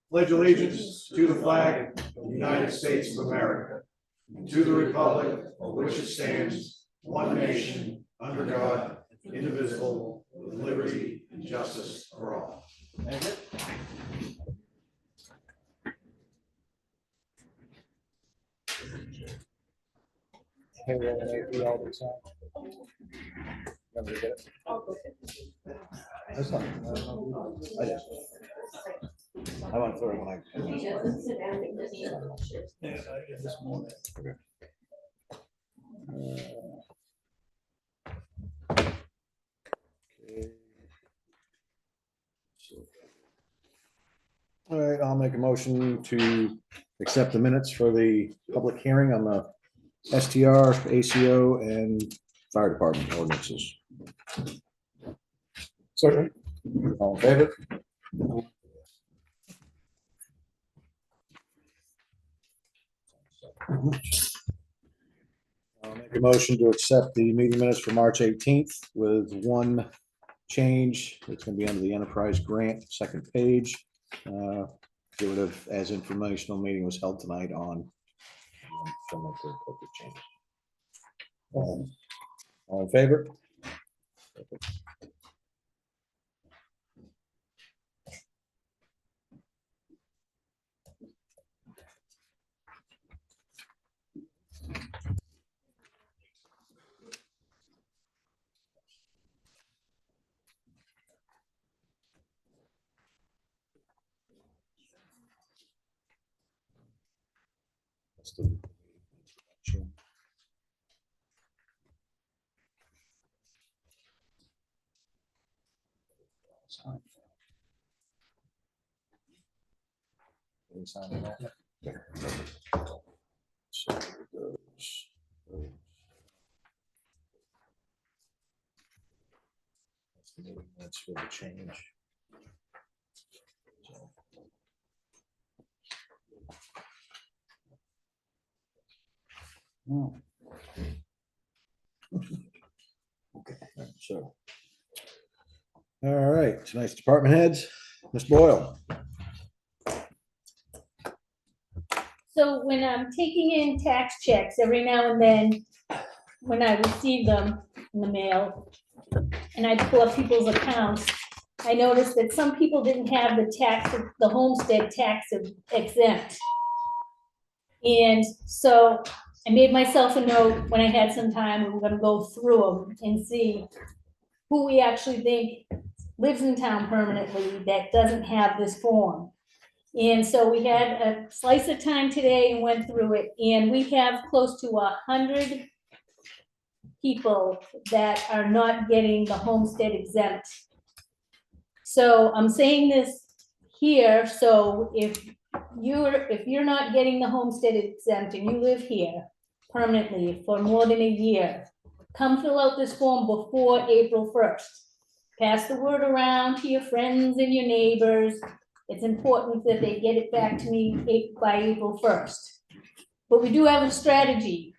pledge allegiance to the flag of the United States of America, and to the republic for which it stands, one nation, under God, indivisible, with liberty and justice for all. Thank you. Hey, we're gonna do all this now. Remember to get it? That's not, I went through it when I. This morning. All right, I'll make a motion to accept the minutes for the public hearing on the STR, ACO, and fire department ordinances. Second. All in favor? I'll make a motion to accept the meeting minutes for March 18th with one change. It's going to be under the enterprise grant, second page. Get rid of as informational meeting was held tonight on. Change. All in favor? That's for the change. Oh. Okay, so. All right, tonight's department heads, Ms. Boyle. So when I'm taking in tax checks every now and then, when I receive them in the mail, and I pull up people's accounts, I noticed that some people didn't have the homestead tax exempt. And so I made myself a note when I had some time, we were gonna go through them and see who we actually think lives in town permanently that doesn't have this form. And so we had a slice of time today and went through it, and we have close to 100 people that are not getting the homestead exempt. So I'm saying this here, so if you're not getting the homestead exempt and you live here permanently for more than a year, come fill out this form before April 1st. Pass the word around to your friends and your neighbors. It's important that they get it back to me by April 1st. But we do have a strategy.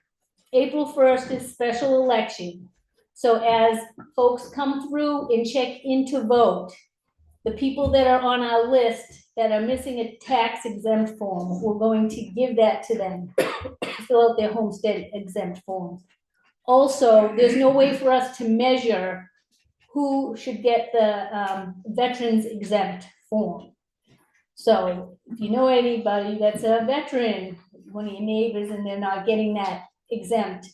April 1st is special election. So as folks come through and check in to vote, the people that are on our list that are missing a tax exempt form, we're going to give that to them to fill out their homestead exempt forms. Also, there's no way for us to measure who should get the veterans exempt form. So if you know anybody that's a veteran, one of your neighbors, and they're not getting that exempt,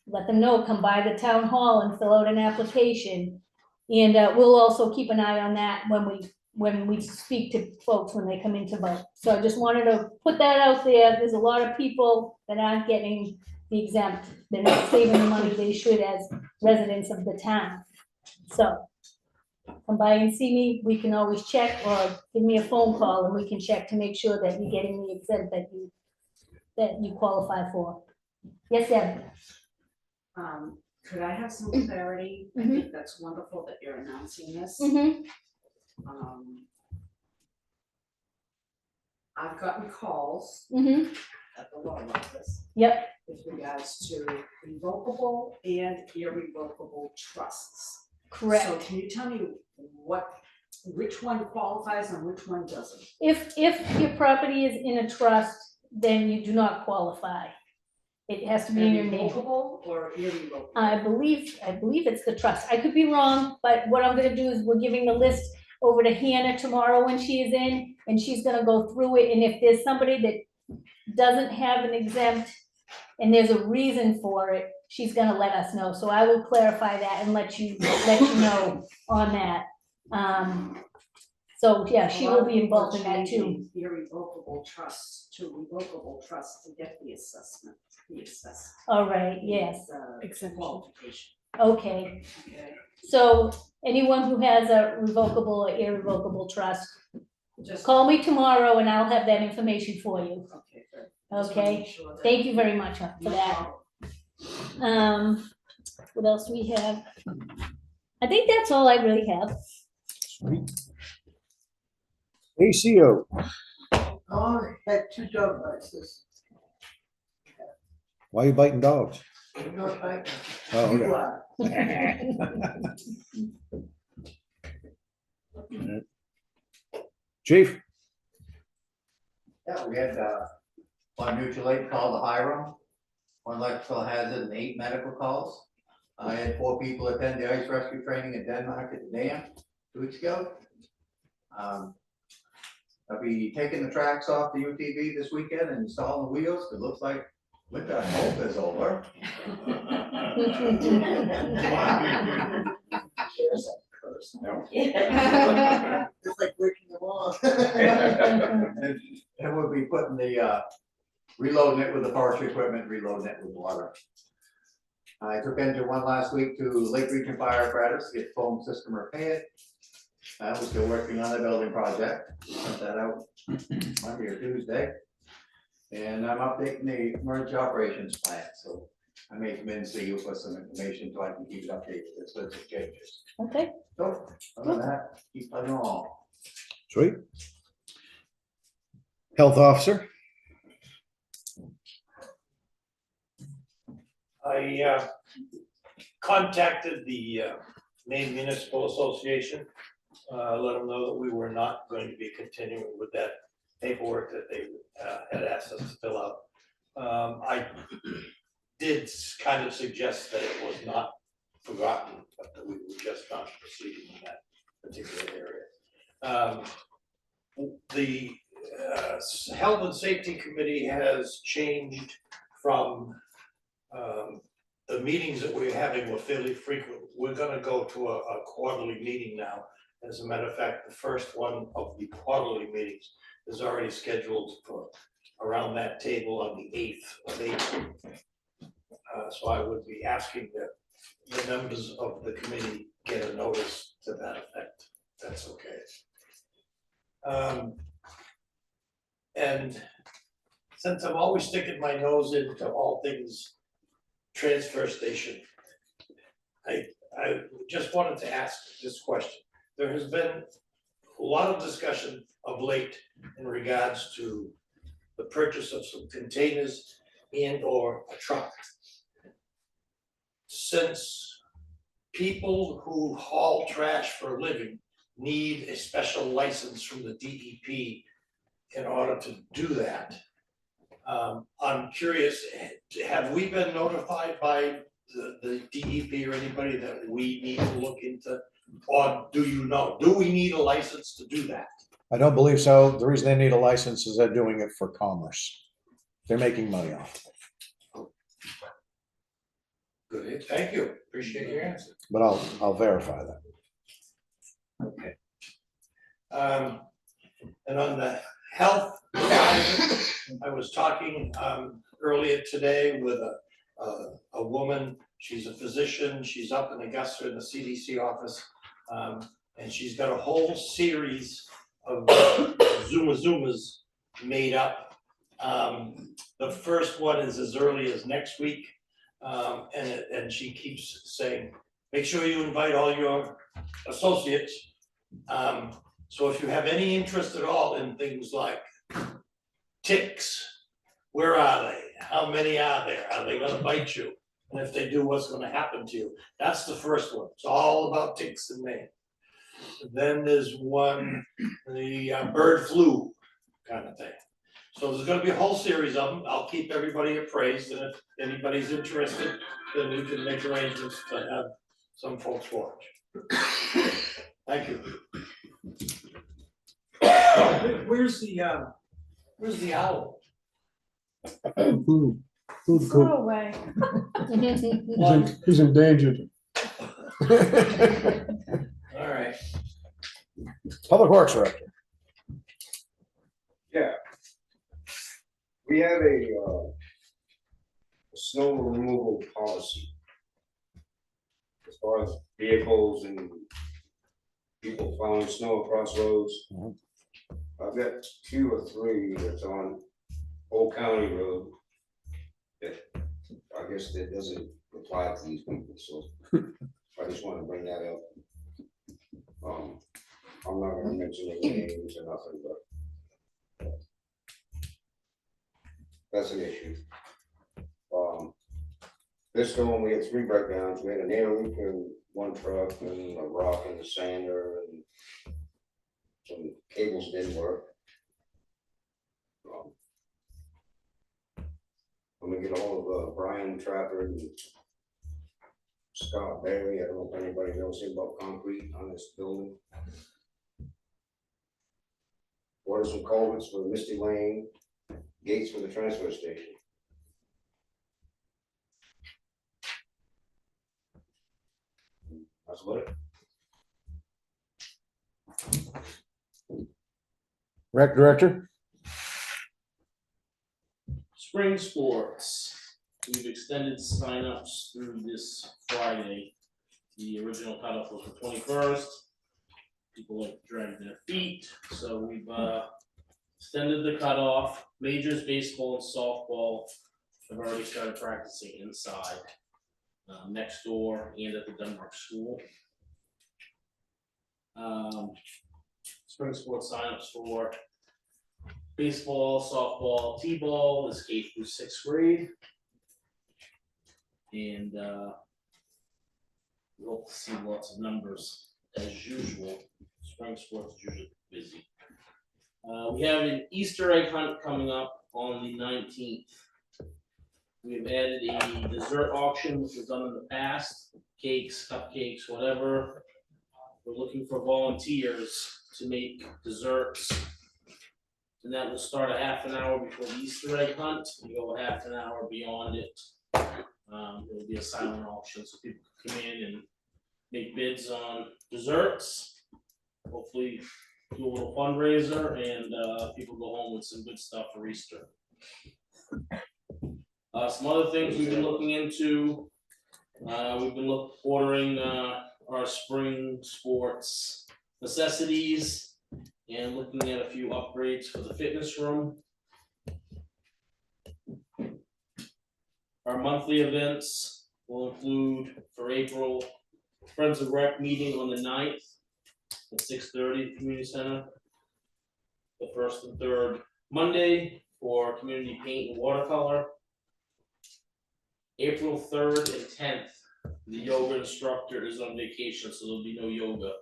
let them know, come by the town hall and fill out an application. And we'll also keep an eye on that when we speak to folks when they come in to vote. So I just wanted to put that out there. There's a lot of people that aren't getting the exempt. They're not saving the money they should as residents of the town. So come by and see me. We can always check, or give me a phone call and we can check to make sure that you're getting the exempt that you qualify for. Yes, Deb. Could I have some clarity? I think that's wonderful that you're announcing this. I've gotten calls at the law office. Yep. With regards to revocable and irrevocable trusts. Correct. So can you tell me what which one qualifies and which one doesn't? If your property is in a trust, then you do not qualify. It has to be in your name. Revocable or irrevocable? I believe it's the trust. I could be wrong, but what I'm gonna do is we're giving the list over to Hannah tomorrow when she is in, and she's gonna go through it, and if there's somebody that doesn't have an exempt and there's a reason for it, she's gonna let us know. So I will clarify that and let you know on that. So, yeah, she will be involved in that too. Irrevocable trusts to revocable trusts to get the assessment, All right, yes, Exemption. Qualification. okay. Okay. So anyone who has a revocable or irrevocable trust, Just. call me tomorrow and I'll have that information for you. Okay, good. Just wanna Okay, make sure that- thank you very much for No that. problem. What else do we have? I think that's all I really have. Sweet. ACO, Oh, I had 2 dog bites this. why are you biting dogs? I'm not biting. Oh, You okay. are. Chief, Yeah, we had, one mutual aid call to Hiram, one electrical hazard and 8 medical calls. I had 4 people attend the ice rescue training in Denmark at the dam 2 weeks ago. I'll be taking the tracks off the UTV this weekend and installing the wheels. It looks like winter, I hope, is over. There's a curse. It's like breaking them off. And we'll be putting the, reloading it with the forestry equipment, reloading it with water. I took engine 1 last week to Lake Region Fire Apparatus to get foam system repaired. I was still working on the building project, sent that out Monday or Tuesday. And I'm updating the emergency operations plan, so I may come in and see you for some information so I can keep it updated as soon as it changes. Okay, So, other than that, keep plugging along. sweet. Health officer, I contacted the Maine Municipal Association, let them know that we were not going to be continuing with that paperwork that they had asked us to fill out. I did kind of suggest that it was not forgotten, but that we were just not proceeding in that particular area. The Health and Safety Committee has changed from the meetings that we're having were fairly frequent. We're gonna go to a quarterly meeting now. As a matter of fact, the first one of the quarterly meetings is already scheduled for around that table on the 8th of April. So I would be asking that the members of the committee get a notice to that effect. That's okay. And since I'm always sticking my nose into all things transfer station, I just wanted to ask this question. There has been a lot of discussion of late in regards to the purchase of some containers and or a truck. Since people who haul trash for a living need a special license from the DEP in order to do that, I'm curious, have we been notified by the DEP or anybody that we need to look into? Or do you know, do we need a license to do that? I don't believe so. The reason they need a license is they're doing it for commerce. They're making money off it. Good, thank you, appreciate your answer. But I'll verify that. Okay. And on the health side, I was talking earlier today with a woman. She's a physician, she's up in Augusta in the CDC office, and she's got a whole series of Zoomas made up. The first one is as early as next week, and she keeps saying, make sure you invite all your associates. So if you have any interest at all in things like ticks, where are they? How many are there? Are they gonna bite you? And if they do, what's gonna happen to you? That's the first one. It's all about ticks in Maine. Then there's one, the bird flu kind of thing. So there's gonna be a whole series of them. I'll keep everybody appraised, and if anybody's interested, then we can make arrangements to have some folks watch. Thank you. Where's the owl? Food Go cook. away. He's endangered. All right. Public Works Director. Yeah. We have a snow removal policy. As far as vehicles and people plowing snow across roads. Mhm. I've got 2 or 3 that's on Old County Road. That I guess that doesn't apply to these people, so I just wanna bring that up. I'm not gonna mention any names or nothing, but that's an issue. This storm, we had 3 breakdowns. We had a nail leak in one truck and a rock in the sander and some cables didn't work. I'm gonna get a hold of Brian Trapper and Scott Barry. I don't know if anybody knows him about concrete on this building. Order some culverts for Misty Lane, gates for the transfer station. That's about it. Rec Director. Spring sports, we've extended signups through this Friday. The original cutoff was the 21st. People like to drag their feet, so we've extended the cutoff. Majors baseball and softball have already started practicing inside, next door and at the Denmark school. Spring sports signups for baseball, softball, t-ball is 8th through 6th grade. And we hope to see lots of numbers as usual. Spring sports is usually busy. We have an Easter egg hunt coming up on the 19th. We have added a dessert auction, which was done in the past, cakes, cupcakes, whatever. We're looking for volunteers to make desserts. And that will start a half an hour before the Easter egg hunt, and go a half an hour beyond it. It'll be a silent auction, so people can come in and make bids on desserts. Hopefully do a little fundraiser, and people go home with some good stuff for Easter. Some other things we've been looking into, we've been ordering our spring sports necessities and looking at a few upgrades for the fitness room. Our monthly events will include, for April, Friends of Rec meeting on the 9th at 6:30 at the community center. The 1st and 3rd Monday for community paint and watercolor. April 3rd and 10th, the yoga instructor is on vacation, so there'll be no yoga.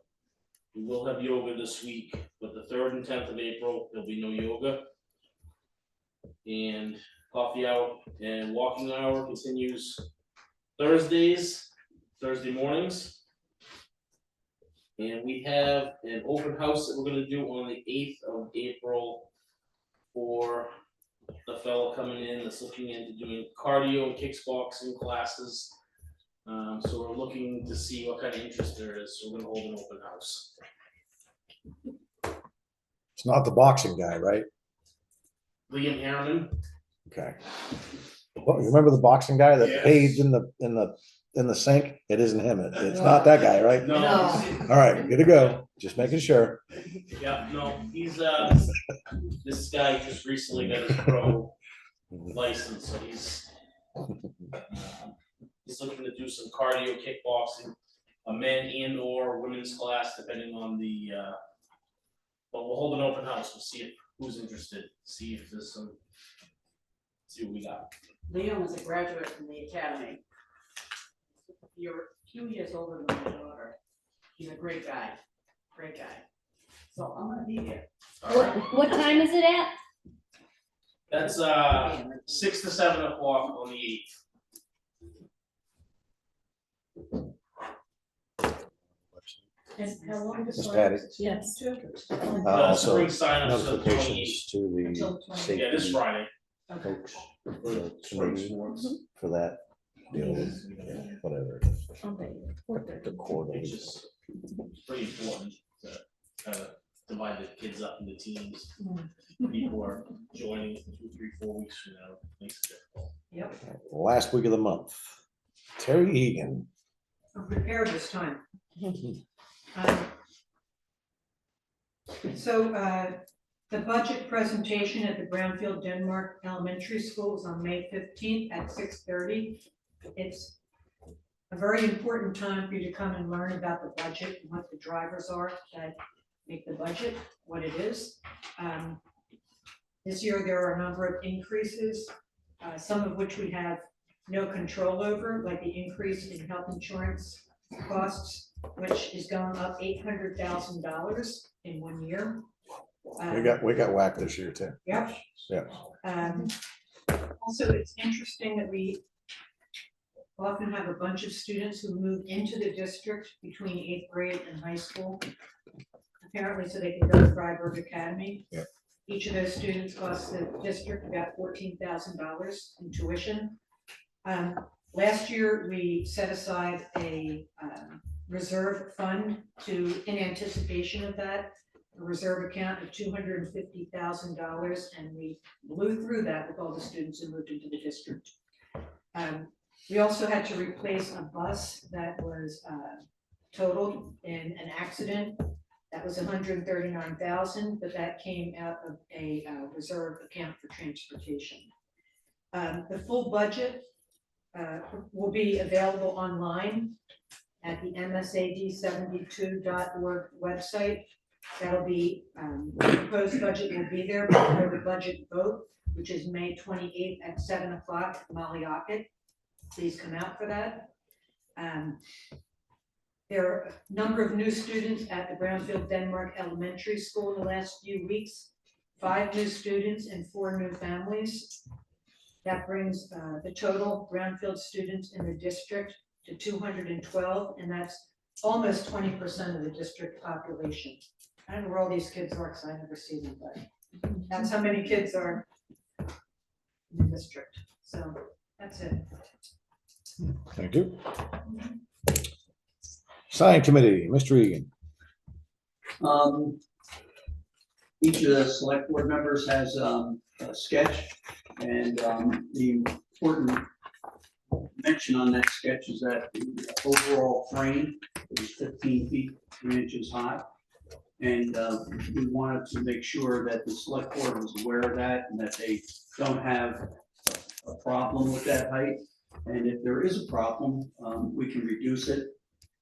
We will have yoga this week, but the 3rd and 10th of April, there'll be no yoga. And coffee hour and walking hour continues Thursday mornings. And we have an open house that we're gonna do on the 8th of April for the fellow coming in that's looking into doing cardio and kickboxing classes. So we're looking to see what kind of interest there is, so we're gonna hold an open house. It's not the boxing guy, right? Liam Harriman, Okay. Well, you remember the boxing guy that Yes. bathed in the sink? It isn't him. It's not that guy, right? no, All right, good to go. Just making sure. yeah, no, he's this guy just recently got his pro license, so he's looking to do some cardio kickboxing, a men and or women's class, depending on the but we'll hold an open house, we'll see who's interested, see if there's some, see what we got. Leo was a graduate from the academy. You're a few years older than my daughter. He's a great guy. Great guy. So I'm gonna be here. What time is it at? That's 6 to 7 o'clock on the 8th. How long does Ms. it Patty. Yes. Also, Spring sign-ups till the notifications to the Until the 20th. Yeah, this safety Friday. folks, the Spring committee sports. for that deal, whatever. it is. The core It's date. just pretty important to kind of divide the kids up into teams. People are joining 2, 3, 4 weeks from now, makes it difficult. Yep, Last week of the month. Terry Egan. I'm prepared this time. So the budget presentation at the Brownfield Denmark Elementary School is on May 15th at 6:30. It's a very important time for you to come and learn about the budget and what the drivers are that make the budget what it is. This year, there are a number of increases, some of which we have no control over, like the increase in health insurance costs, which is going up $800,000 in 1 year. We got whacked this year too. Yep. Yeah. Also, it's interesting that we often have a bunch of students who move into the district between 8th grade and high school, apparently so they can go to Freiburg Academy. Yep. Each of those students costs the district about $14,000 in tuition. Last year, we set aside a reserve fund in anticipation of that, a reserve account of $250,000, and we blew through that with all the students who moved into the district. We also had to replace a bus that was totaled in an accident. That was $139,000, but that came out of a reserve account for transportation. The full budget will be available online at the msad72.org website. That'll be, the proposed budget will be there before the budget vote, which is May 28th at 7 o'clock at Malliocket. Please come out for that. There are a number of new students at the Brownfield Denmark Elementary School in the last few weeks. 5 new students and 4 new families. That brings the total Brownfield students in the district to 212, and that's almost 20% of the district population. I don't know where all these kids are because I never see them, but that's how many kids are in the district. So that's it. Thank you. Sign committee, Mr. Egan. Each of the select board members has a sketch, and the important mention on that sketch is that the overall frame is 15 feet 3 inches high. And we wanted to make sure that the select board was aware of that and that they don't have a problem with that height. And if there is a problem, we can reduce it,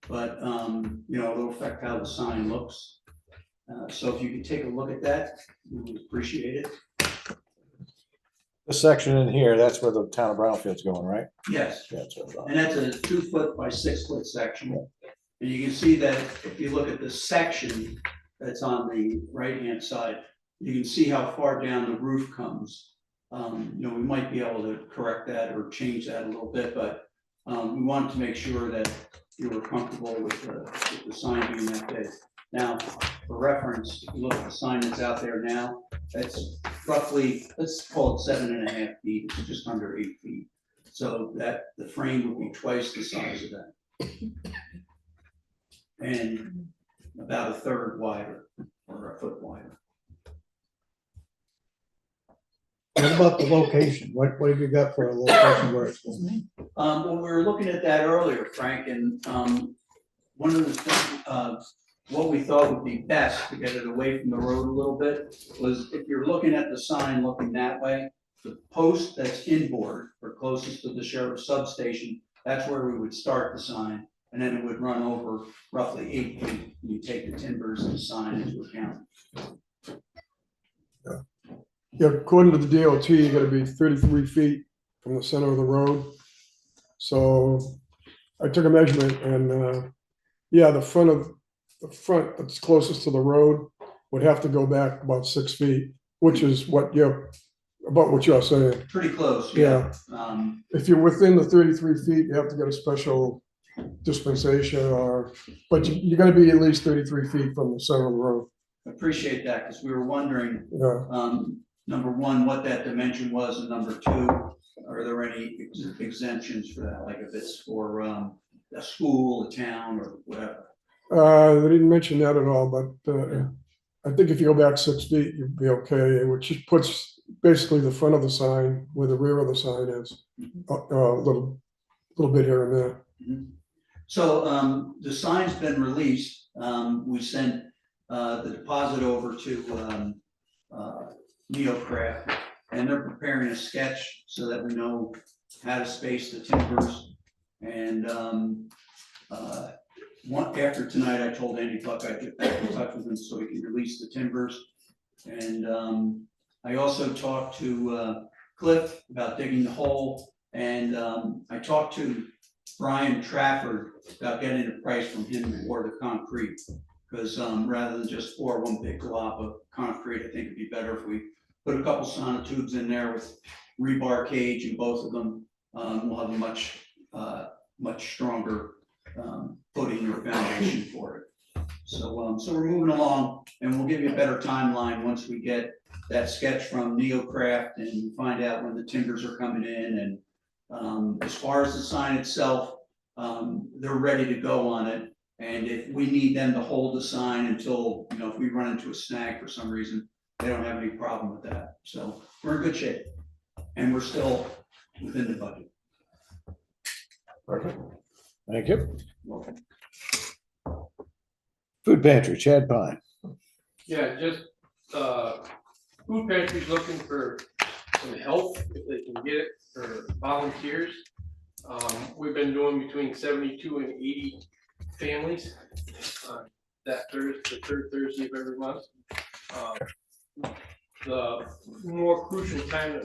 but it'll affect how the sign looks. So if you could take a look at that, we would appreciate it. This section in here, that's where the town of Brownfield's going, right? Yes. Yeah, that's what I thought. And that's a 2 foot by 6 foot section. And you can see that if you look at the section that's on the right-hand side, you can see how far down the roof comes. We might be able to correct that or change that a little bit, but we wanted to make sure that you were comfortable with the sign being that big. Now, for reference, if you look at the sign that's out there now, that's roughly, let's call it 7.5 feet, it's just under 8 feet. So that the frame would be twice the size of that. And about a third wider, or a foot wider. What about the location? What have you got for a location where it's going? Well, we were looking at that earlier, Frank, and one of the things, what we thought would be best to get it away from the road a little bit was if you're looking at the sign looking that way, the post that's inboard or closest to the sheriff's substation, that's where we would start the sign, and then it would run over roughly 8 feet. You take the timbers and the sign into account. Yeah, according to the DOT, you gotta be 33 feet from the center of the road. So I took a measurement and, yeah, the front of the front that's closest to the road would have to go back about 6 feet, which is what you're saying. Pretty close, Yeah. yeah. If you're within the 33 feet, you have to get a special dispensation but you're gonna be at least 33 feet from the center of the road. Appreciate that, because we were wondering, Yeah. number one, what that dimension was, and number two, are there any exemptions for that, like if it's for a school, a town, or whatever? They didn't mention that at all, but I think if you go back 6 feet, you'd be okay, which puts basically the front of the sign where the rear of the sign is, a little bit here and there. So the sign's been released. We sent the deposit over to Neocraft, and they're preparing a sketch so that we know how to space the timbers. And after tonight, I told Andy Buck I'd get back in touch with him so he can release the timbers. And I also talked to Cliff about digging the hole, and I talked to Brian Trafford about getting a price from him for the concrete. Because rather than just pour one big glob of concrete, I think it'd be better if we put a couple sonotubes in there with rebar cage in both of them. We'll have a much stronger footing or foundation for it. So we're moving along, and we'll give you a better timeline once we get that sketch from Neocraft and find out when the timbers are coming in. And as far as the sign itself, they're ready to go on it. And if we need them to hold the sign until, if we run into a snag for some reason, they don't have any problem with that. So we're in good shape, and we're still within the budget. Perfect. Thank you. Food pantry, Chad Pine. Yeah, just, food pantry's looking for some help if they can get it for volunteers. We've been doing between 72 and 80 families, that Thursday, the third Thursday of every month. The more crucial time that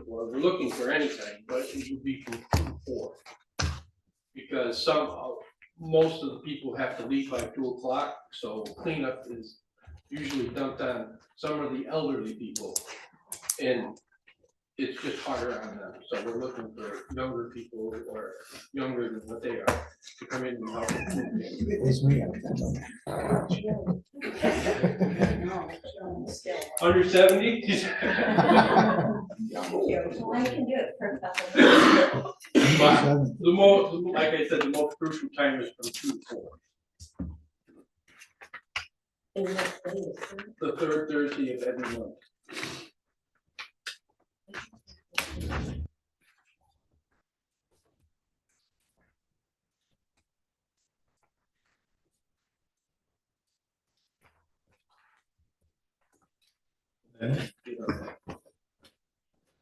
we're looking for anything, but it would be from 2 to 4. Because most of the people have to leave by 2 o'clock, so cleanup is usually dumped on some of the elderly people. And it's just harder on them, so we're looking for younger people or younger than what they are to come in and help. Under 70? I can do it for a couple. But the most, like I said, the most crucial time is from 2 to 4. The third Thursday of every month.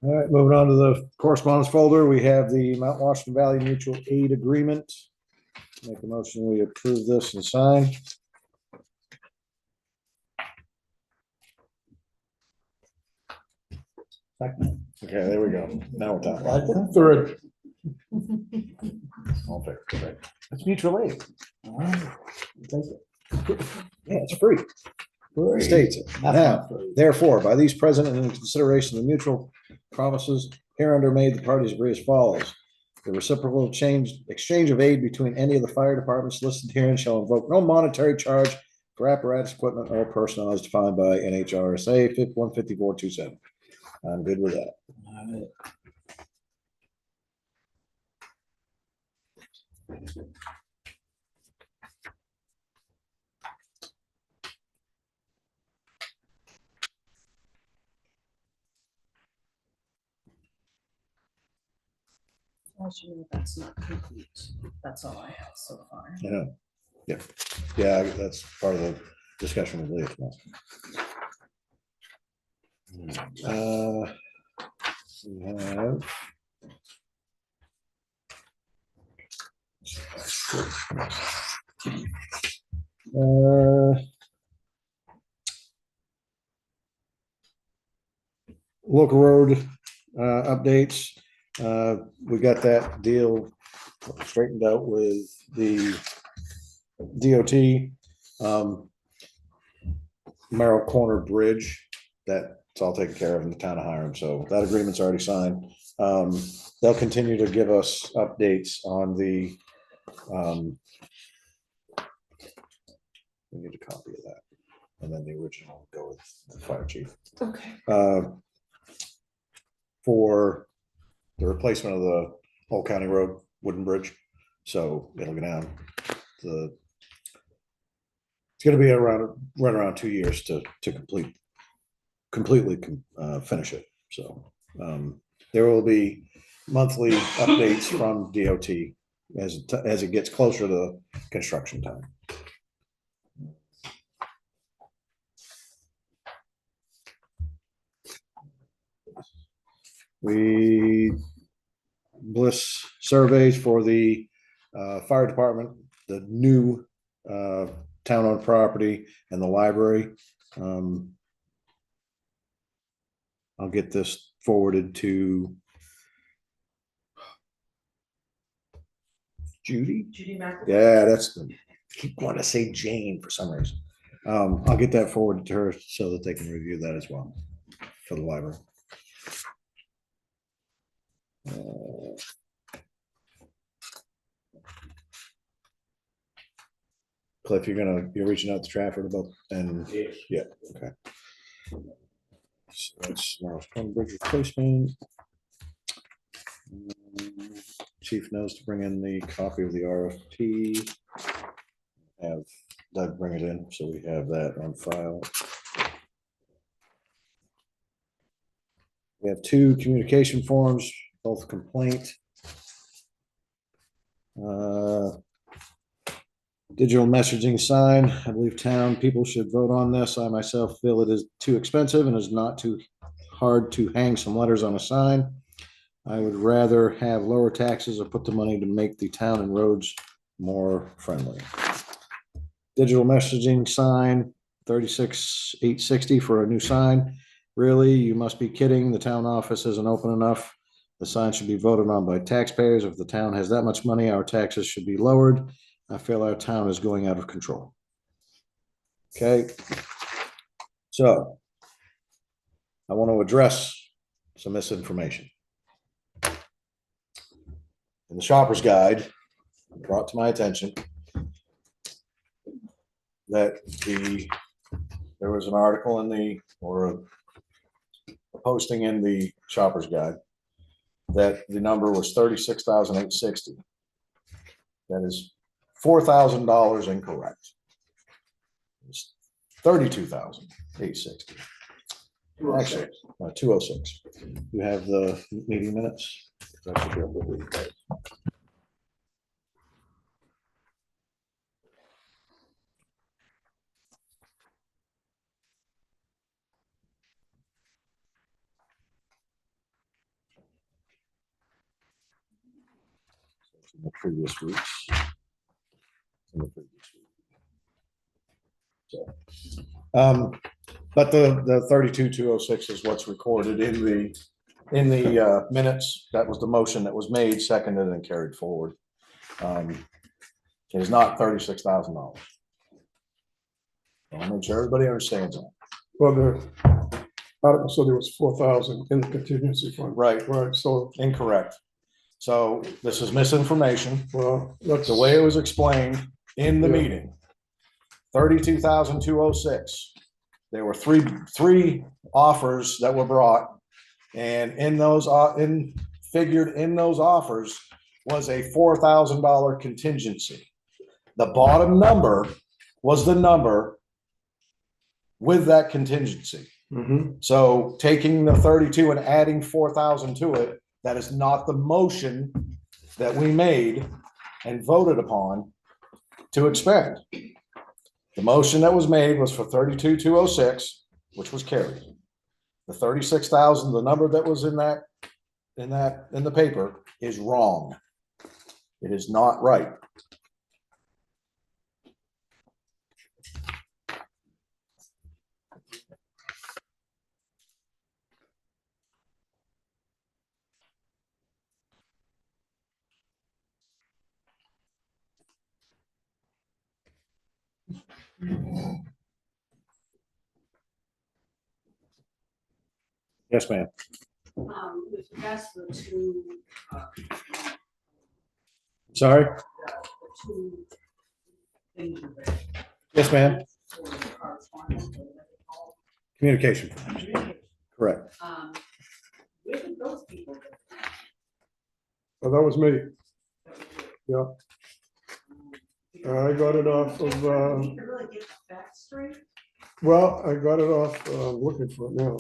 All right, moving on to the correspondence folder, we have the Mount Washington Valley Mutual Aid Agreement. Make a motion, we approve this and sign. Second. Okay, there we go. Now we're talking. Third. All fair, correct. It's mutual aid. All right. Take it. Yeah, it's free. States it. Now, therefore, by these present and in consideration of the mutual promises hereunder made, the parties agree as follows. The reciprocal exchange of aid between any of the fire departments listed herein shall invoke no monetary charge for apparatus, equipment, or personnel as defined by NHRSA 154.27. I'm good with that. As you know, that's not complete. That's all I have so far. Yeah, that's part of the discussion with Leah. We have. Local road updates. We got that deal straightened out with the DOT. Merrill Corner Bridge, that's all taken care of in the town of Hiram, so that agreement's already signed. They'll continue to give us updates on the, we need a copy of that, and then the original will go with the fire chief. Okay. For the replacement of the Whole County Road wooden bridge, so it'll go down the, it's gonna be right around 2 years to completely finish it, so. There will be monthly updates from DOT as it gets closer to construction time. We Bliss surveys for the fire department, the new town-owned property and the library. I'll get this forwarded to Judy. Judy Mack. Yeah, that's the, keep wanting to say Jane for some reason. I'll get that forwarded to her so that they can review that as well for the library. Cliff, you're reaching out to Trafford about, and Yes. yeah, okay. So that's Morris Pond Bridge replacement. Chief knows to bring in the copy of the RFP. Have Doug bring it in, so we have that on file. We have 2 communication forms, both complaint. Digital messaging sign, I believe town people should vote on this. I myself feel it is too expensive and is not too hard to hang some letters on a sign. I would rather have lower taxes or put the money to make the town and roads more friendly. Digital messaging sign, $36,860 for a new sign. Really, you must be kidding. The town office isn't open enough. The sign should be voted on by taxpayers. If the town has that much money, our taxes should be lowered. I feel our town is going out of control. Okay. So I want to address some misinformation. In the shopper's guide, brought to my attention that there was an article in the, or a posting in the shopper's guide that the number was $36,860. That is $4,000 incorrect. It's $32,860. Actually, 206. You have the meeting minutes? That should be able to read that. In the previous weeks. So, but the 32,206 is what's recorded in the minutes. That was the motion that was made, seconded, and carried forward. It is not $36,000. I'll make sure everybody understands that. Well, the article said there was 4,000 in the contingency fund. Right. Right, so, Incorrect. So this is misinformation. well, that's The way it was explained in the Yeah. meeting. 32,206. There were three offers that were brought, and in those figured in those offers was a $4,000 contingency. The bottom number was the number with that contingency. So taking the 32 and adding 4,000 to it, that is not the motion that we made and voted upon to expend. The motion that was made was for 32,206, which was carried. The 36,000, the number that was in the paper is wrong. It is not right. Yes, ma'am. With regards to the two, Sorry? the two things you read. Yes, ma'am. For the correspondence, or whatever they call Communication. it, communication. Correct. Where did those people go? Oh, that was me. Yeah. I got it off of, You can really get the facts straight. well, I got it off, looking for it now.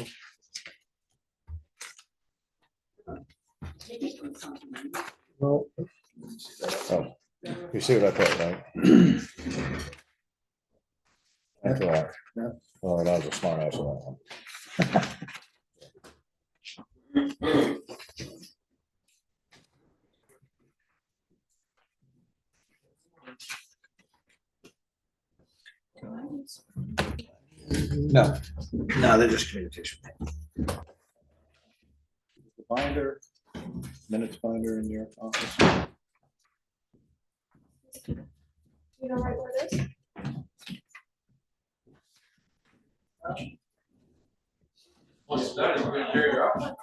Take it from something. Well, Oh, you see what I put, right? That's all right. Oh, that was a smart ass one. No, no, they're just communication. The binder, minutes binder in your office. You know right where it is? What's that? You gonna carry her up?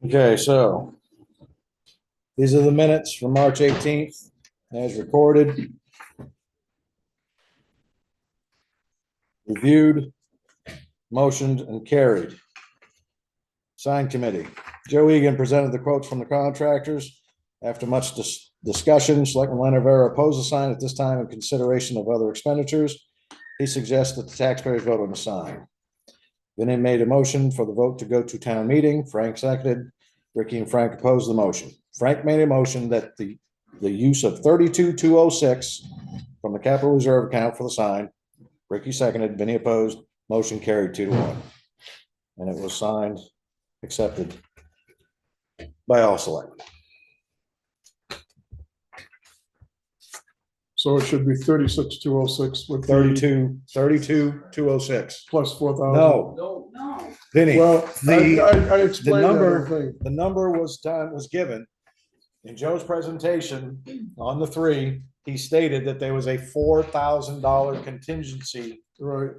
Okay, so these are the minutes from March 18th as recorded. Reviewed, motioned, and carried. Sign committee. Joe Egan presented the quotes from the contractors. After much discussion, Selectman Leonard Vera opposed the sign at this time in consideration of other expenditures. He suggests that the taxpayers vote on the sign. Vinnie made a motion for the vote to go to town meeting. Frank seconded. Ricky and Frank opposed the motion. Frank made a motion that the use of 32,206 from the capital reserve account for the sign. Ricky seconded. Vinnie opposed. Motion carried 2-1. And it was signed, accepted by all selectmen. so it should be 36,206 with 32,206. plus 4,000. No, No. Vinnie, Well, the, I explained that number- whole thing. the number was given in Joe's presentation on the 3. He stated that there was a $4,000 contingency Right,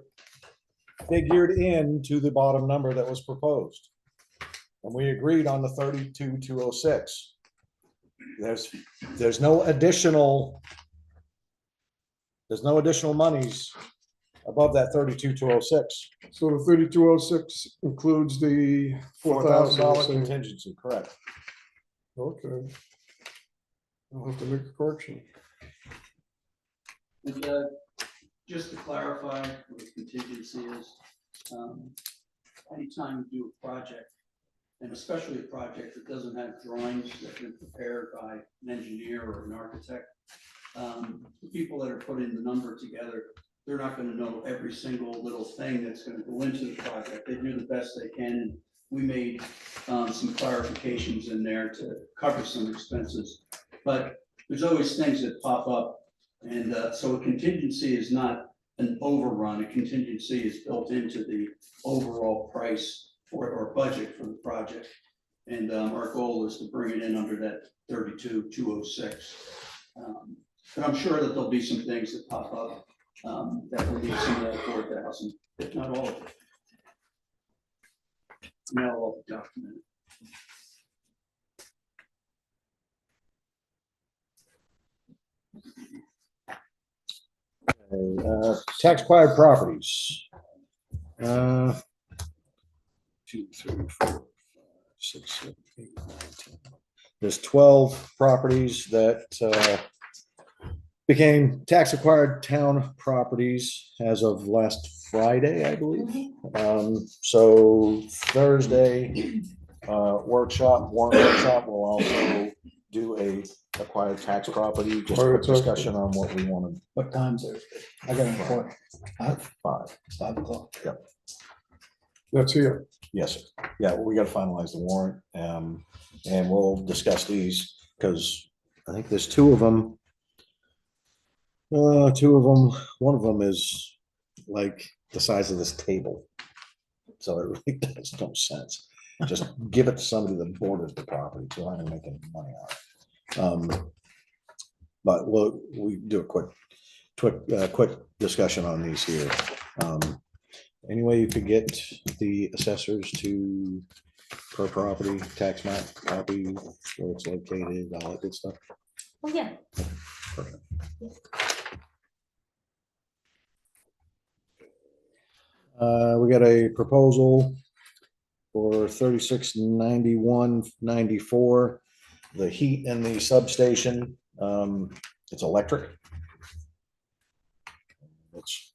figured into the bottom number that was proposed. And we agreed on the 32,206. There's no additional monies above that 32,206. so the 3206 includes the $4,000 4,000. contingency, correct? Okay. I'll have to make a correction. And, just to clarify what the contingency is, anytime you do a project, and especially a project that doesn't have drawings that have been prepared by an engineer or an architect, the people that are putting the number together, they're not gonna know every single little thing that's gonna go into the project. They do the best they can, and we made some clarifications in there to cover some expenses. But there's always things that pop up. And so a contingency is not an overrun. A contingency is built into the overall price or budget for the project. And our goal is to bring it in under that 32,206. But I'm sure that there'll be some things that pop up that will need some of that 4,000, if not all of it. Now all documented. Tax acquired properties. 2, 3, 4, 5, 6, 7, 8, 9, 10. there's 12 properties that became tax acquired town properties as of last Friday, I believe. So Thursday, warrant workshop will also do a acquired tax property, just a discussion on what we wanted. What time's it? I got an appointment. 5 o'clock. Yep. That's here. Yes, sir. Yeah, we gotta finalize the warrant, and we'll discuss these, because I think there's two of them. One of them is like the size of this table. So it really does no sense. Just give it to somebody that borders the property, so I'm not making money on it. But we do a quick discussion on these here. Any way you could get the assessors to per property tax map copy, where it's located, all that good stuff? Oh, yeah. Perfect. We got a proposal for 3691.94. The heat in the substation, it's electric. It's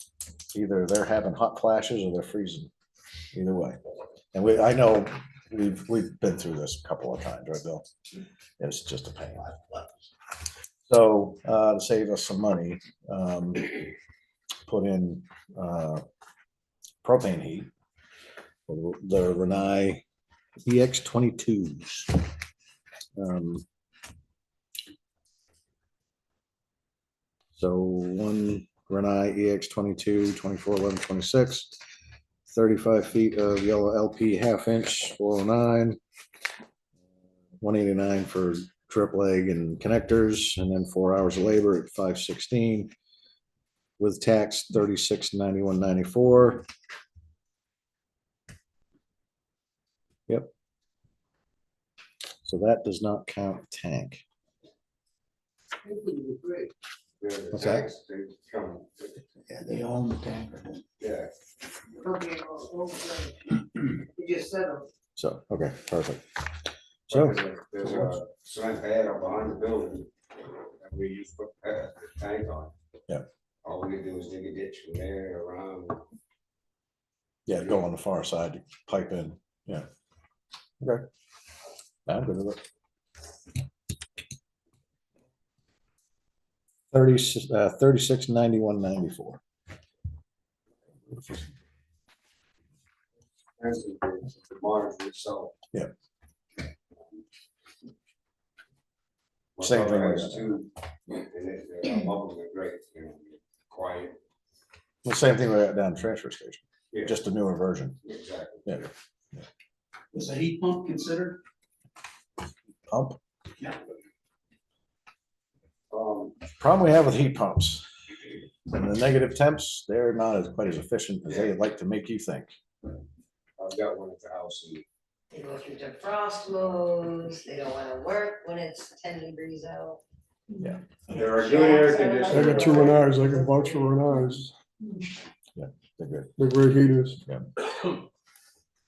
either they're having hot flashes or they're freezing. Either way, and I know we've been through this a couple of times, right, Bill? It's just a pain. So to save us some money, put in propane heat, the Renai EX22s. So one Renai EX22, 24, 11, 26, 35 feet of yellow LP half-inch 409, 189 for trip leg and connectors, and then 4 hours of labor at 516 with tax 3691.94. Yep. So that does not count tank. What's that? Yeah, they own the tanker. Yeah. Okay, well, you just said them. So, okay, perfect. So, There's a cement pad up behind the building that we used to put the tank on. Yeah. All we could do is dig a ditch from there around. yeah, go on the far side, pipe in, yeah. Okay. I'm good with it. 3691.94. The monitor itself. Yeah. Same thing with that. Two, and all of them are great, you know, quiet. The same thing we got down at the transfer station, Yeah. just a newer version. Exactly. Yeah. Was a heat pump considered? Pump. Yeah. Problem we have with heat pumps, and the negative temps, they're not quite as efficient as they like to make you think. I've got one at the house and They go through defrost modes, they don't wanna work when it's 10 degrees out. Yeah. there are good air I conditioners. got two Renais, I can vouch for Renais. They're good. They're great heaters. Yeah.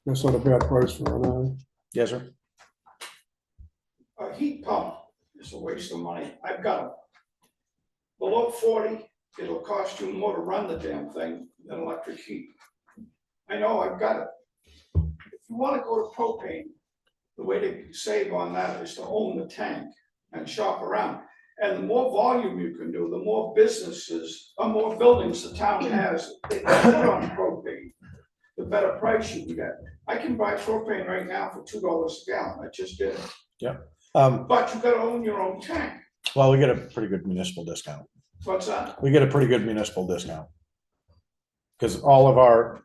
That's not a bad price for Renai. Yes, sir. A heat pump is a waste of money. I've got them. Below 40, it'll cost you more to run the damn thing than electric heat. I know, I've got it. If you wanna go to propane, the way to save on that is to own the tank and shop around. And the more volume you can do, the more businesses, or more buildings the town has, they can put on propane, the better price you can get. I can buy propane right now for $2 a gallon. I just did it. Yeah. But you gotta own your own tank. Well, we get a pretty good municipal discount. What's that? We get a pretty good municipal discount. Because all of our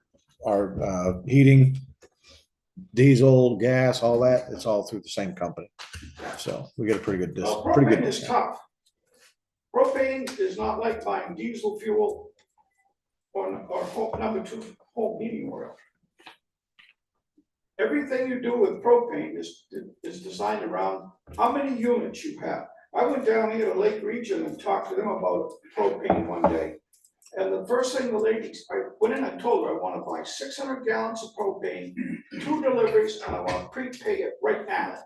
heating, diesel, gas, all that, it's all through the same company. So we get a pretty good Propane is tough. Propane is not like buying diesel fuel or number two, home heating oil. Everything you do with propane is designed around how many units you have. I went down here to Lake Region and talked to them about propane one day. And the first thing the ladies, I went in and told her I want to buy 600 gallons of propane, 2 deliveries, and I want to prepay it right now.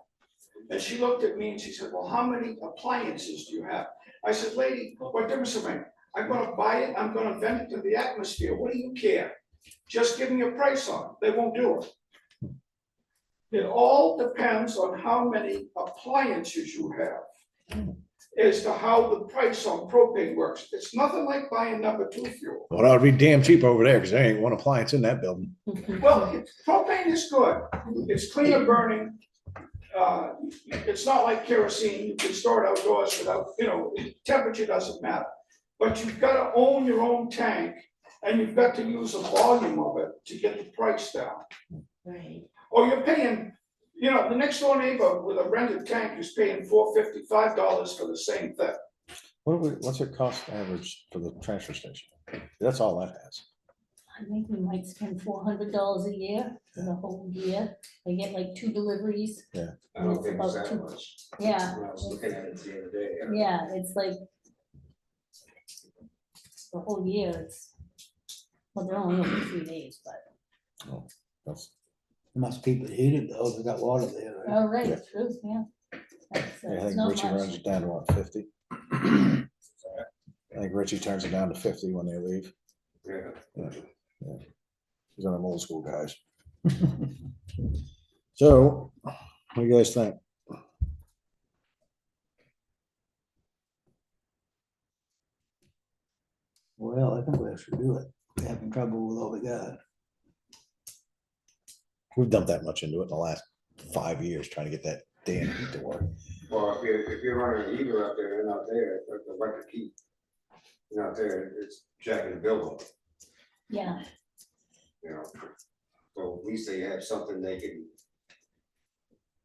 And she looked at me and she said, well, how many appliances do you have? I said, lady, what difference does it make? I'm gonna buy it, I'm gonna vent it to the atmosphere, what do you care? Just give me a price on it, they won't do it. It all depends on how many appliances you have, as to how the price on propane works. It's nothing like buying number 2 fuel. Well, that would be damn cheap over there, because there ain't one appliance in that building. Well, propane is good, it's cleaner burning. It's not like kerosene, you can store it outdoors without, temperature doesn't matter. But you've gotta own your own tank, and you've got to use a volume of it to get the price down. Right. Or you're paying, the next door neighbor with a rented tank is paying $455 for the same thing. What's it cost average for the transfer station? That's all that has. I think we might spend $400 a year for the whole year. They get like 2 deliveries. Yeah. I don't It's think it's about that 2. much. Yeah. When I was looking at it the other day. Yeah, it's like the whole year, well, they're only open 3 days, but. That's, Must keep it heated though, they got water there, right? Oh, right, true, yeah. That's, I it's think not Richie much. runs it down to what, 50? I think Richie turns it down to 50 when they leave. Yeah. Yeah. He's one of them old school guys. So, what do you guys think? Well, I think we should do it. We're having trouble with all we got. We've dumped that much into it in the last 5 years trying to get that damn heat to work. Well, if you're running a heater up there, they're not there, but the electric heat. Not there, it's jacking the bill up, Yeah, So at least they have something they can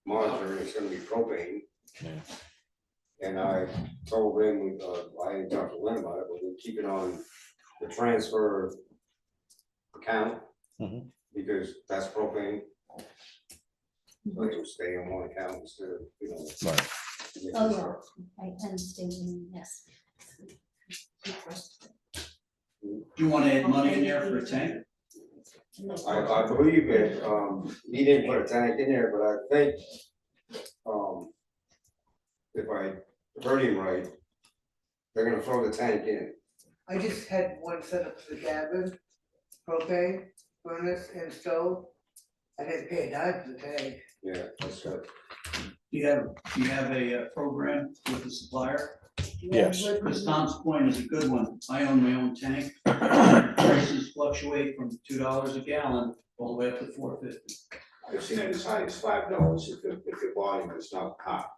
monitor, and it's gonna be propane. Yeah. And I told them, I didn't talk to Lynn about it, but we'll keep it on the transfer account. Mhm. Because that's propane. So it'll stay on one account instead of, Right. oh, yeah, I understand, yes. Do you want to add money in there for a tank? I believe it, he didn't put a tank in there, but I think, if I heard him right, they're gonna throw the tank in. I just had one set up for the cabin, propane, furnace and stove. I didn't pay a dime for the tank. Yeah, that's good. Do you have a program with the supplier? Yes. Because Tom's point is a good one. I own my own tank. Prices fluctuate from $2 a gallon all the way up to $4.50. I've seen it as high as $5 if your volume is not hot.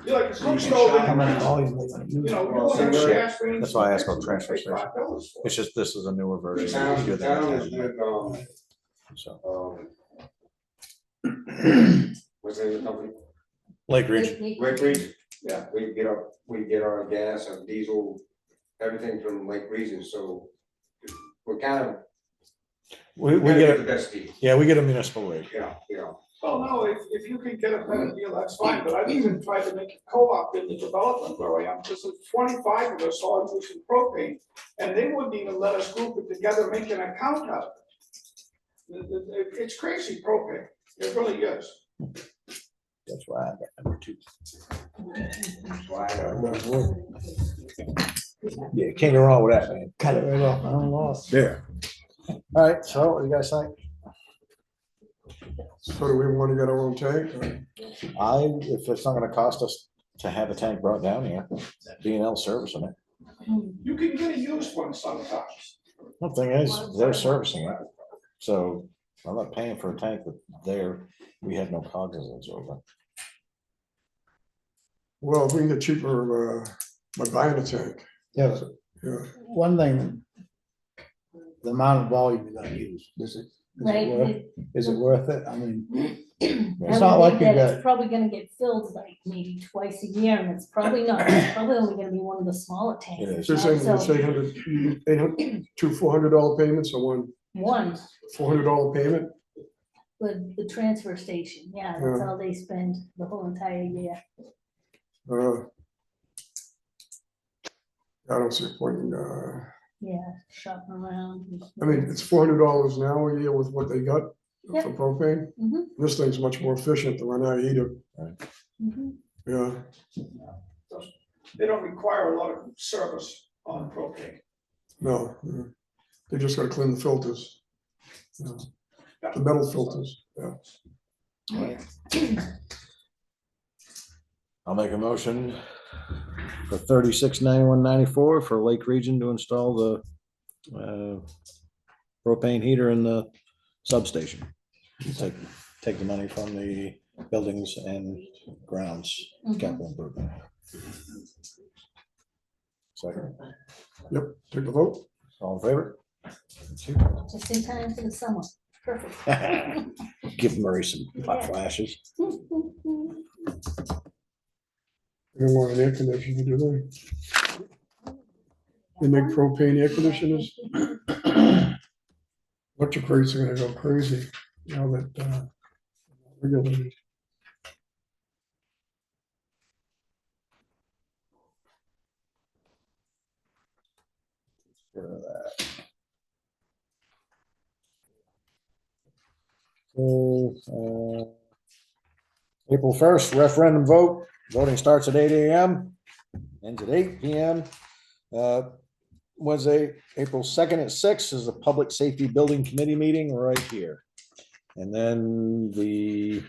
You're like a So you cook can stove shop in How a many house. volume they gonna use? That's why I asked about the transfer station. $5 for It's just, this is a newer The version. town, We do the that town in is town. with, So, what's the name of the company? Lake Region. Lake Region. Yeah. We get our gas, our diesel, everything from Lake Region, so we're kind of. We gotta get the it, best deal. yeah, we get a municipal rate. Yeah. Well, no, if you can get a better deal, that's fine, but I've even tried to make a co-op in the development where I am, because there's 25 of us all using propane, and they wouldn't even let us group it together, make an account out of it. It's crazy propane, it really is. That's why I got number 2. Yeah, can't go wrong with that, man. Cut it right off, my own loss. Yeah. All right, so what do you guys think? So do we want to get our own tank? Or- If it's not gonna cost us to have a tank brought down here, B&L servicing it. You can get a used one sometimes. The thing is, they're servicing it, so I'm not paying for a tank that we have no cognizance over. Well, if we can get cheaper, by buying a tank. Yeah, Yeah. one thing, the amount of volume you're gonna use, Right. is it worth it? I mean, I it's not would like think you that it's got, probably gonna get filled like maybe twice a year, and it's probably not, it's probably only gonna be one of the smaller tanks. It is. So you're saying it's So, 800, two $400 payments or one, $400 payment? the transfer station, yeah, that's all they spend the whole entire year. I don't see a point in, Yeah, shopping around. I mean, it's $400 now a year with what they got. Yep. for propane. Mhm. This thing's much more efficient than when I heater. Mhm. Yeah, They don't require a lot of service on propane. no, they just gotta clean the filters. Yeah. The metal filters, yeah. I'll make a motion for 369194 for Lake Region to install the propane heater in the substation. Take the money from the buildings and grounds capital improvement. Second, Yep, take a vote. all in favor? Just in time for the summer. Perfect. Give Murray some hot Yeah. flashes. They don't want an air conditioner, do they? They make propane air conditioners. Electric rates are gonna go crazy now that regulated. Get rid of that. So, April 1st, referendum vote. Voting starts at 8 a.m. ends at 8 p.m. Wednesday, April 2nd at 6 is the Public Safety Building Committee meeting right here. And then there'll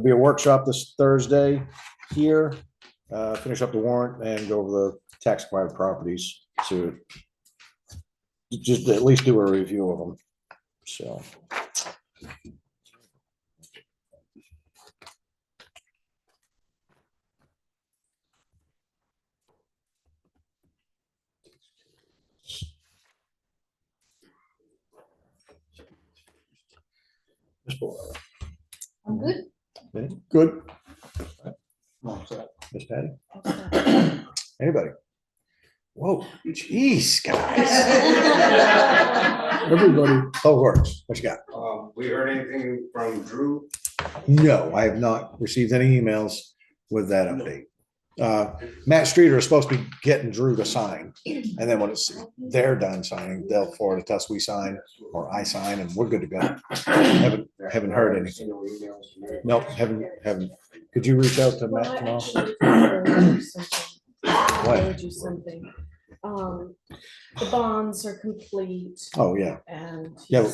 be a workshop this Thursday here. Finish up the warrant and go over the tax acquired properties to just at least do a review of them. So. I'm good. Good. Miss Patty? Anybody? Whoa, jeez, guys. Everybody. Oh, works. What you got? We heard anything from Drew? No, I have not received any emails with that update. Matt Streeter is supposed to be getting Drew to sign, and then when they're done signing, they'll forward it to us. We sign, or I sign, and we're good to go. Haven't heard anything. Nope, haven't. Could you reach out to Matt tomorrow? They do something. The bonds are complete. Oh, yeah. And. Yeah,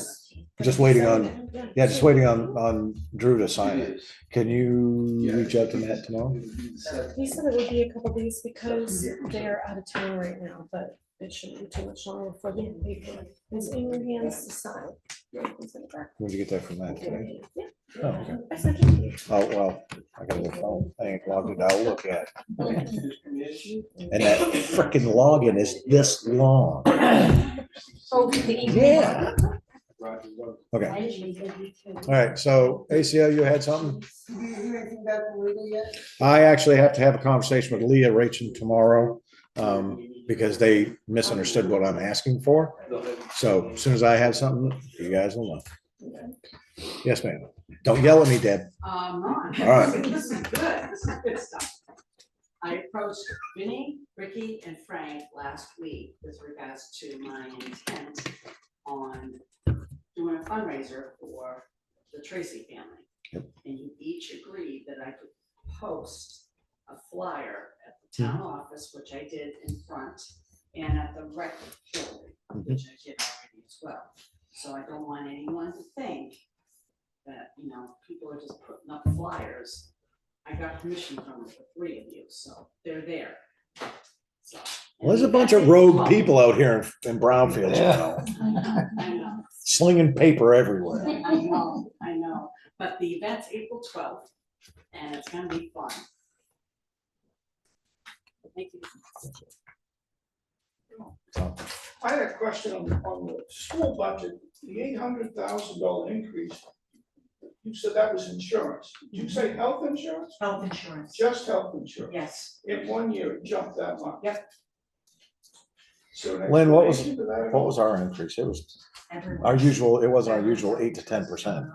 just waiting on Drew to sign it. Can you reach out to Matt tomorrow? He said it would be a couple days because they're out of town right now, but it shouldn't be too much longer before the paper is in your hands to sign. Where'd you get that from Matt today? Yeah. Oh, okay. I sent it to you. Oh, well, I got a little phone. I ain't logged it. I'll look at it. And that frickin' login is this long. Oh, the email. Yeah. Okay. All right, so ACL, you had something? Did you hear anything back from legal yet? I actually have to have a conversation with Leah Rachel tomorrow, because they misunderstood what I'm asking for. So as soon as I have something, you guys will know. Yes, ma'am. Don't yell at me, Deb. All right. This is good, this is good stuff. I approached Vinny, Ricky, and Frank last week with regards to my intent on doing a fundraiser for the Tracy family. Yep. And you each agreed that I could post a flyer at the town office, which I did in front, and at the rec building, which I did already as well. So I don't want anyone to think that, you know, people are just putting up flyers. I got permission from the three of you, so they're there. So. Well, there's a bunch of rogue people out here in Brownfield, you know, I know. slinging paper everywhere. I know, but the event's April 12th, and it's gonna be fun. Thank you. I had a question on the school budget, the $800,000 increase. You said that was insurance. Did you say health insurance? Health insurance. Just health insurance? Yes. In 1 year, it jumped that much? Yep. So an Lynn, what explanation to that at was all? our increase? It wasn't our usual 8 to 10%.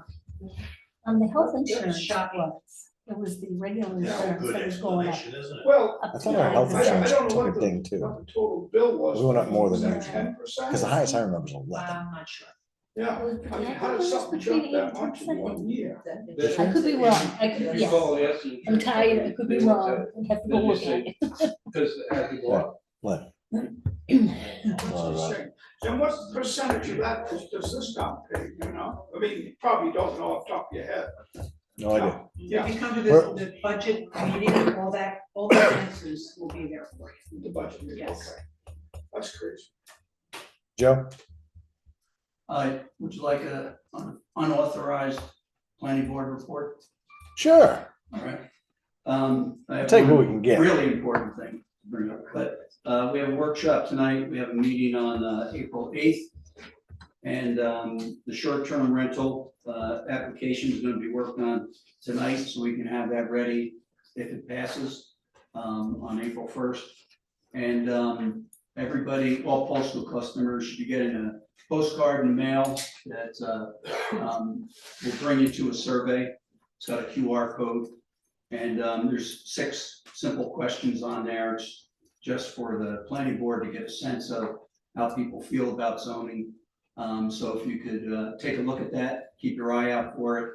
The health insurance was, it was the regular insurance Good that was going up. explanation, isn't it? Well, I thought our health I insurance don't know took what a ding the too. total bill was. We went up more than Was that. it 10%? Because the highest I remember is 11. I'm not sure. Yeah, I mean, how does something jump that much in 1 year? I could be wrong, I could, You yes, call the SE. I'm tired, I could be wrong, I have to go Then you look at say- it. Because it had to go up. What? And what percentage of that does this town pay, you know? I mean, you probably don't know off the top of your head. No idea. If you come to the budget meeting, all the answers will be there for you. The budget, Yes. okay. That's crazy. Joe? Would you like an unauthorized planning board report? Sure. All right. I have Take what one we can get. Really important thing to bring up, but we have a workshop tonight. We have a meeting on April 8th. And the short-term rental application is gonna be worked on tonight, so we can have that ready if it passes on April 1st. And everybody, all postal customers should be getting a postcard in the mail that will bring you to a survey. It's got a QR code. And there's 6 simple questions on there. It's just for the planning board to get a sense of how people feel about zoning. So if you could take a look at that, keep your eye out for it.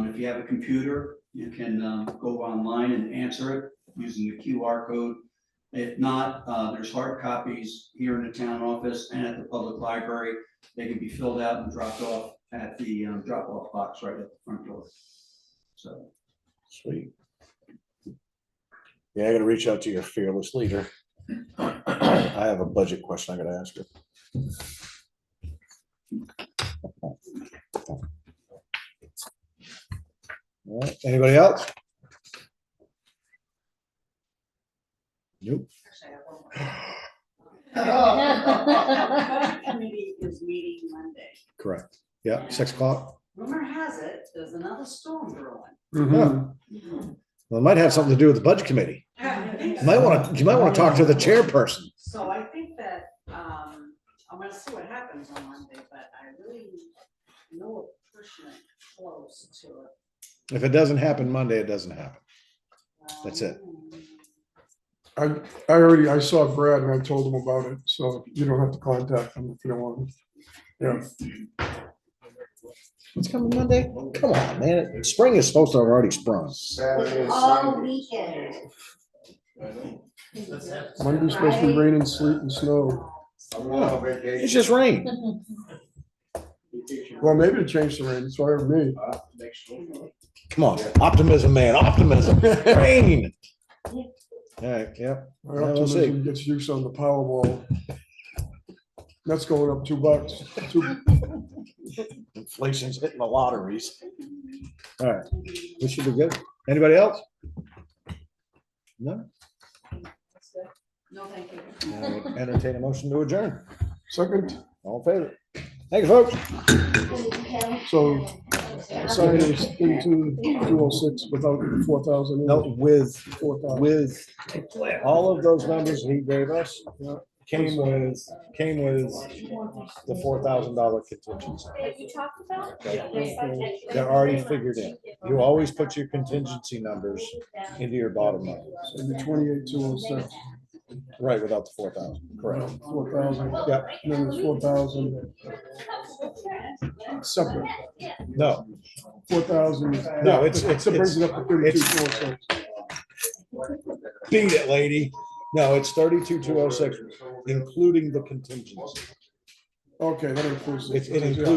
If you have a computer, you can go online and answer it using the QR code. If not, there's hard copies here in the town office and at the public library. They can be filled out and dropped off at the drop-off box right at the front door. So. Sweet. Yeah, I gotta reach out to your fearless leader. I have a budget question I gotta ask her. All right, anybody else? Nope. Budget committee is meeting Monday. Correct. Yeah, 6 o'clock. Rumor has it, there's another storm brewing. Well, it might have something to do with the budget committee. You might want to talk to the chairperson. So I think that, I'm gonna see what happens on Monday, but I really know a person close to it. If it doesn't happen Monday, it doesn't happen. That's it. I saw Brad and I told him about it, so you don't have to contact him if you don't want. Yeah. It's coming Monday? Come on, man. Spring is supposed to have already sprung. All weekend. Monday's supposed to be raining, sleet and snow. It's just rain. Well, maybe to change the rain, it's fine with me. Come on, optimism, man, optimism. Rain. All right, yep. My Yeah, we'll see. optimism gets use on the Powerball. That's going up $2. Inflation's hitting the lotteries. All right, we should be good. Anybody else? No? No, thank you. I would entertain a motion to adjourn. Second, All in favor? Thank you, folks. so sign is into 206 without the 4,000. No, with 4,000. with all of those numbers he gave us, came with the $4,000 contingency. That you talked about? They're already figured in. You always put your contingency numbers into your bottom line. So the 28,206. Right, without the 4,000, correct. 4,000. Yeah. And then there's 4,000 separate. No, 4,000. No, it's- That brings it up to 32,206. beat it, lady. No, it's 32,206, including the contingency. Okay, that includes. It includes